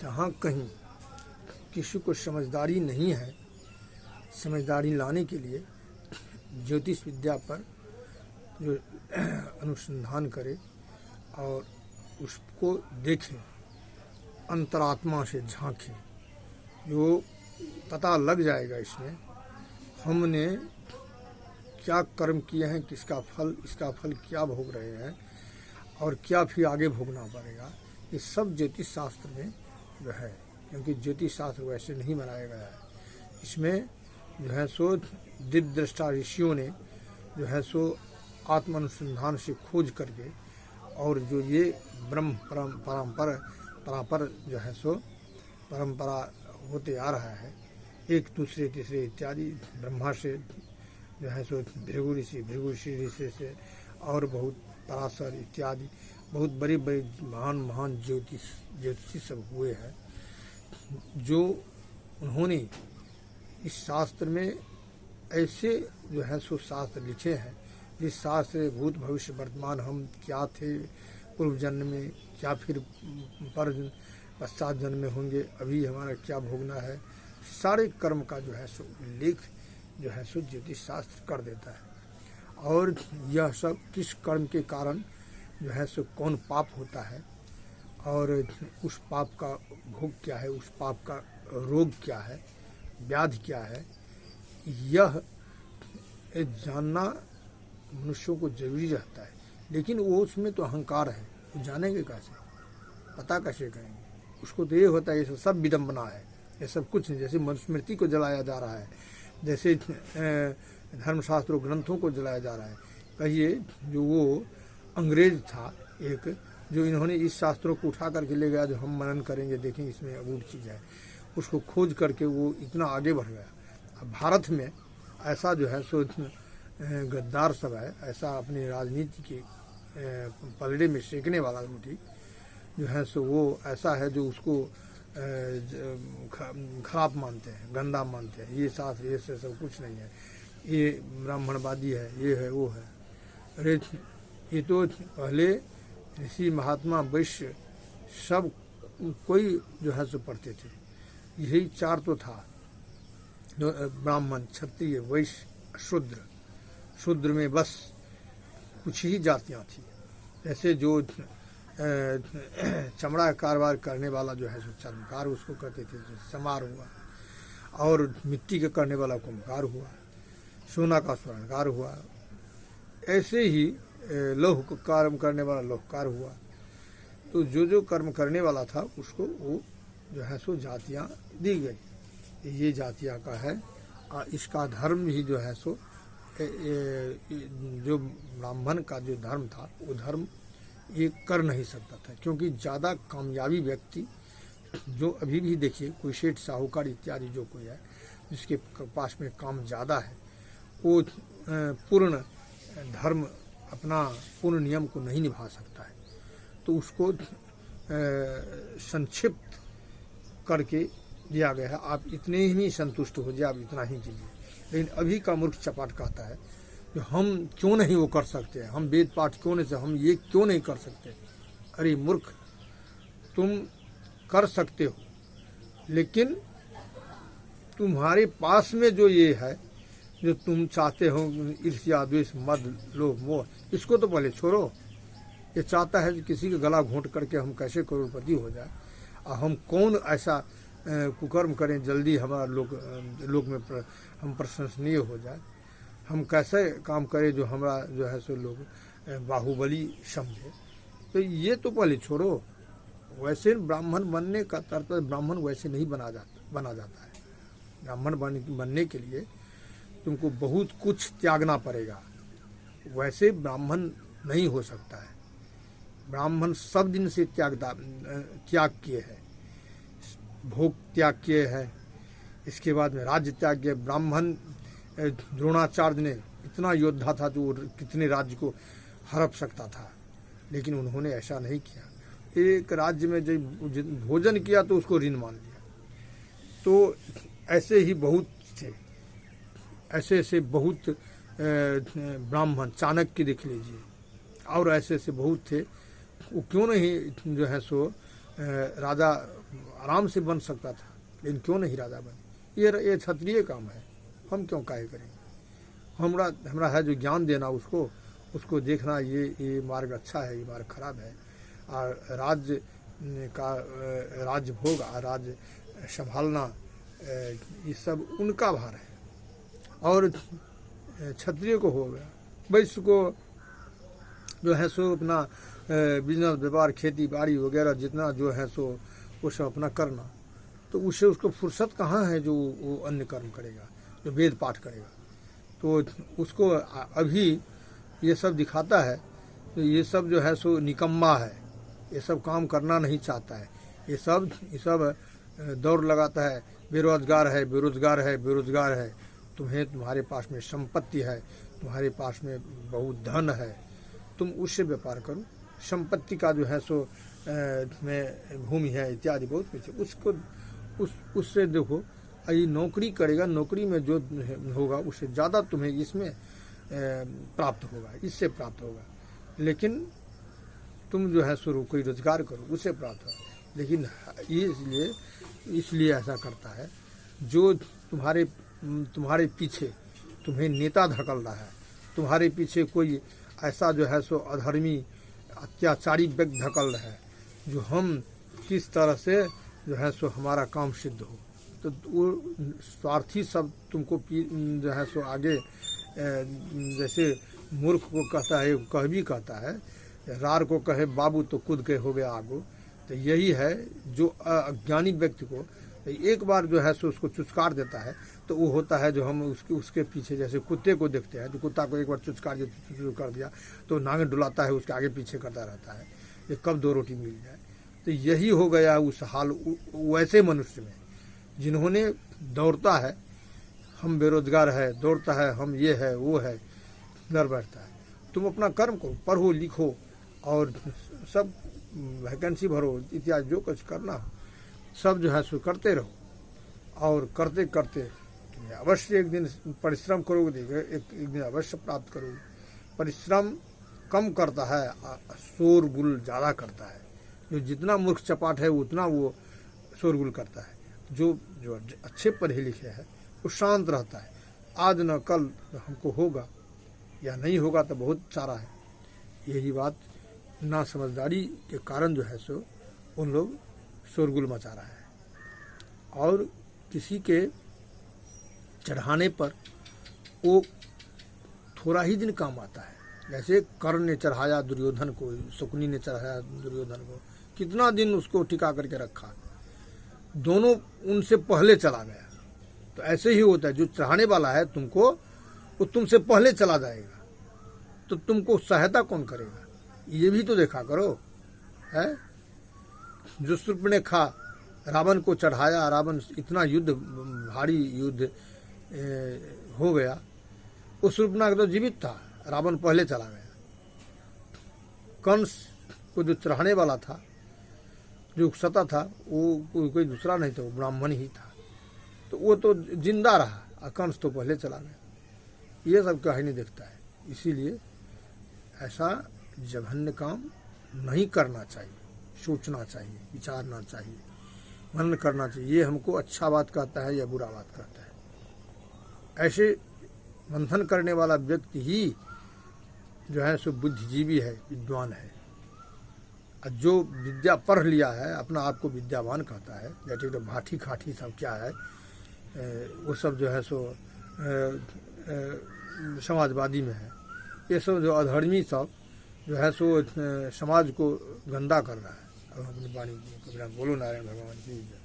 जहाँ कहीं किसी को समझदारी नहीं है, समझदारी लाने के लिए ज्योतिष विद्या पर जो अनुसंधान करे और उसको देखे, अंतरात्मा से झांके, जो पता लग जाएगा इसमें हमने क्या कर्म किए हैं, किसका फल, इसका फल क्या भोग रहे हैं और क्या फिर आगे भोगना पड़ेगा। ये सब ज्योतिष शास्त्र में जो है, क्योंकि ज्योतिष शास्त्र वैसे नहीं बनाया गया है। इसमें जो है सो दिव्य दृष्टा ऋषियों ने जो है सो आत्म अनुसंधान से खोज करके और जो ये ब्रह्म परंपरा जो है सो परंपरा होते आ रहा है, एक दूसरे तीसरे इत्यादि, ब्रह्मा से जो है सो भृगु ऋषि से और बहुत पराशर इत्यादि बहुत बड़े बड़े महान ज्योतिषी सब हुए हैं, जो उन्होंने इस शास्त्र में ऐसे जो है सो शास्त्र लिखे हैं, जिस शास्त्र भूत भविष्य वर्तमान हम क्या थे पूर्व जन्म में, क्या फिर पश्चात जन्म में होंगे, अभी हमारा क्या भोगना है, सारे कर्म का जो है सो उल्लेख जो है सो ज्योतिष शास्त्र कर देता है। और यह सब किस कर्म के कारण जो है सो कौन पाप होता है और उस पाप का भोग क्या है, उस पाप का रोग क्या है, व्याधि क्या है, यह जानना मनुष्यों को जरूरी रहता है। लेकिन वो उसमें तो अहंकार है, वो जानेंगे कैसे, पता कैसे करेंगे। उसको तो ये होता है ये सब विडम्बना है, ये सब कुछ नहीं। जैसे मनुस्मृति को जलाया जा रहा है, जैसे धर्मशास्त्रों ग्रंथों को जलाया जा रहा है। कहिए जो वो अंग्रेज था एक, जो इन्होंने इस शास्त्रों को उठा करके ले गया, जो हम मनन करेंगे देखेंगे इसमें अबूझ चीज़ है, उसको खोज करके वो इतना आगे बढ़ गया। अब भारत में ऐसा जो है सो गद्दार सब है, ऐसा अपनी राजनीति के पलड़े में सेकने वाला रोटी जो है सो वो ऐसा है जो उसको खराब मानते हैं, गंदा मानते हैं। ये शास्त्र ये सब कुछ नहीं है, ये ब्राह्मणवादी है, ये है वो है। अरे ये तो पहले ऋषि महात्मा वैश्य सब कोई जो है सो पढ़ते थे, यही चार तो था, जो ब्राह्मण क्षत्रिय वैश्य शूद्र में बस कुछ ही जातियाँ थी। जैसे जो चमड़ा का कारोबार करने वाला जो है सो चर्मकार उसको कहते थे, जो समार हुआ, और मिट्टी का करने वाला कुम्भकार हुआ, सोना का स्वर्णकार हुआ, ऐसे ही लौह का कर्म करने वाला लौहकार हुआ। तो जो कर्म करने वाला था उसको वो जो है सो जातियाँ दी गई, ये जातियाँ का है। इसका धर्म ही जो है सो जो ब्राह्मण का जो धर्म था वो धर्म ये कर नहीं सकता था, क्योंकि ज़्यादा कामयाबी व्यक्ति जो अभी भी देखिए कोई सेठ साहूकार इत्यादि जो कोई है जिसके पास में काम ज़्यादा है, वो पूर्ण धर्म अपना पूर्ण नियम को नहीं निभा सकता है, तो उसको संक्षिप्त करके दिया गया है, आप इतने ही संतुष्ट हो जाए, आप इतना ही कीजिए। लेकिन अभी का मूर्ख चपाट कहता है कि हम क्यों नहीं वो कर सकते हैं, हम वेद पाठ क्यों नहीं, हम ये क्यों नहीं कर सकते। अरे मूर्ख, तुम कर सकते हो, लेकिन तुम्हारे पास में जो ये है, जो तुम चाहते हो ईर्ष्या द्वेष मद लोभ मोह, इसको तो पहले छोड़ो। ये चाहता है कि किसी का गला घोंट करके हम कैसे करोड़पति हो जाए, और हम कौन ऐसा कुकर्म करें जल्दी हमारा लोग में हम प्रशंसनीय हो जाए, हम कैसे काम करें जो हमारा जो है सो लोग बाहुबली समझे। तो ये तो पहले छोड़ो। वैसे ब्राह्मण बनने का तात्पर्य ब्राह्मण वैसे नहीं बना जाता है। ब्राह्मण बनने के लिए तुमको बहुत कुछ त्यागना पड़ेगा, वैसे ब्राह्मण नहीं हो सकता है। ब्राह्मण सब दिन से त्याग किए हैं, भोग त्याग किए हैं, इसके बाद में राज्य त्याग किए। ब्राह्मण द्रोणाचार्य ने इतना योद्धा था जो कितने राज्य को हड़प सकता था, लेकिन उन्होंने ऐसा नहीं किया। एक राज्य में जब भोजन किया तो उसको ऋण मान लिया। तो ऐसे ही बहुत थे, ऐसे बहुत ब्राह्मण, चाणक्य देख लीजिए, और ऐसे बहुत थे। वो क्यों नहीं जो है सो राजा आराम से बन सकता था, लेकिन क्यों नहीं राजा बने? ये क्षत्रिय काम है, हम क्यों काहे करेंगे? हमरा है जो ज्ञान देना उसको देखना, ये मार्ग अच्छा है, ये मार्ग खराब है। और राज्य भोग और राज्य संभालना, ये सब उनका भार है। और क्षत्रिय को हो गया, वैश्य को जो है सो अपना बिजनेस व्यापार खेती बाड़ी वगैरह जितना जो है सो वो सब अपना करना, तो उसको फुर्सत कहाँ है जो वो अन्य कर्म करेगा, जो वेद पाठ करेगा। तो उसको अभी ये सब दिखाता है, तो ये सब जो है सो निकम्मा है, ये सब काम करना नहीं चाहता है, ये सब दौड़ लगाता है, बेरोजगार है। तुम्हारे पास में संपत्ति है, तुम्हारे पास में बहुत धन है, तुम उससे व्यापार करो। संपत्ति का जो है सो में भूमि है इत्यादि बहुत कुछ है, उससे देखो, ये नौकरी करेगा, नौकरी में जो होगा उससे ज़्यादा तुम्हें इसमें प्राप्त होगा, इससे प्राप्त होगा। लेकिन तुम जो है सो कोई रोजगार करो, उससे प्राप्त होगा। लेकिन इसलिए ऐसा करता है, जो तुम्हारे पीछे तुम्हें नेता धकल रहा है, तुम्हारे पीछे कोई ऐसा जो है सो अधर्मी अत्याचारी व्यक्ति धकल रहा है, जो हम किस तरह से जो है सो हमारा काम सिद्ध हो, तो वो स्वार्थी सब तुमको जो है सो आगे, जैसे मूर्ख को कहता है, कह भी कहता है, रार को कहे बाबू तो कूद के हो गया आगू। तो यही है, जो अज्ञानी व्यक्ति को एक बार जो है सो उसको चुचकार देता है, तो वो होता है जो हम उसके पीछे, जैसे कुत्ते को देखते हैं, जो कुत्ता को एक बार चुचकार कर दिया तो नांगे डुलाता है, उसके आगे पीछे करता रहता है, ये कब दो रोटी मिल जाए। तो यही हो गया उस हाल वैसे मनुष्य में, जिन्होंने दौड़ता है, हम बेरोजगार है, दौड़ता है, हम ये है वो है, डर बैठता है। तुम अपना कर्म करो, पढ़ो लिखो और सब वैकेंसी भरो इत्यादि जो कुछ करना हो सब जो है सो करते रहो, और करते करते तुम्हें अवश्य एक दिन परिश्रम करोगे, एक दिन अवश्य प्राप्त करोगे। परिश्रम कम करता है, शोरगुल ज़्यादा करता है। जो जितना मूर्ख चपाट है उतना वो शोरगुल करता है। जो अच्छे पढ़े लिखे हैं वो शांत रहता है, आज न कल हमको होगा या नहीं होगा तो बहुत सारा है। यही बात ना समझदारी के कारण जो है सो उन लोग शोरगुल मचा रहा है, और किसी के चढ़ाने पर वो थोड़ा ही दिन काम आता है। जैसे कर्ण ने चढ़ाया दुर्योधन को, शकुनी ने चढ़ाया दुर्योधन को, कितना दिन उसको टिका करके रखा, दोनों उनसे पहले चला गया। तो ऐसे ही होता है, जो चढ़ाने वाला है तुमको, वो तुमसे पहले चला जाएगा, तो तुमको सहायता कौन करेगा? ये भी तो देखा करो, है? जो शूर्पणखा रावण को चढ़ाया, रावण इतना युद्ध, भारी युद्ध हो गया, वो शूर्पणखा तो जीवित था, रावण पहले चला गया। कंस को जो चढ़ाने वाला था, जो उकसता था, वो कोई दूसरा नहीं था, वो ब्राह्मण ही था, तो वो तो जिंदा रहा, और कंस तो पहले चला गया। ये सब कहानी देखता है। इसीलिए ऐसा जघन्य काम नहीं करना चाहिए, सोचना चाहिए, विचारना चाहिए, मनन करना चाहिए। ये हमको अच्छा बात कहता है या बुरा बात कहता है। ऐसे मंथन करने वाला व्यक्ति ही जो है सो बुद्धिजीवी है, विद्वान है। और जो विद्या पढ़ लिया है, अपना आप को विद्यावान कहता है, जैसे तो भाठी खाठी सब क्या है, वो सब जो है सो समाजवादी में है। ये सब जो अधर्मी सब जो है सो समाज को गंदा कर रहा है। अब अपनी वाणी बोलो नारायण भगवान की।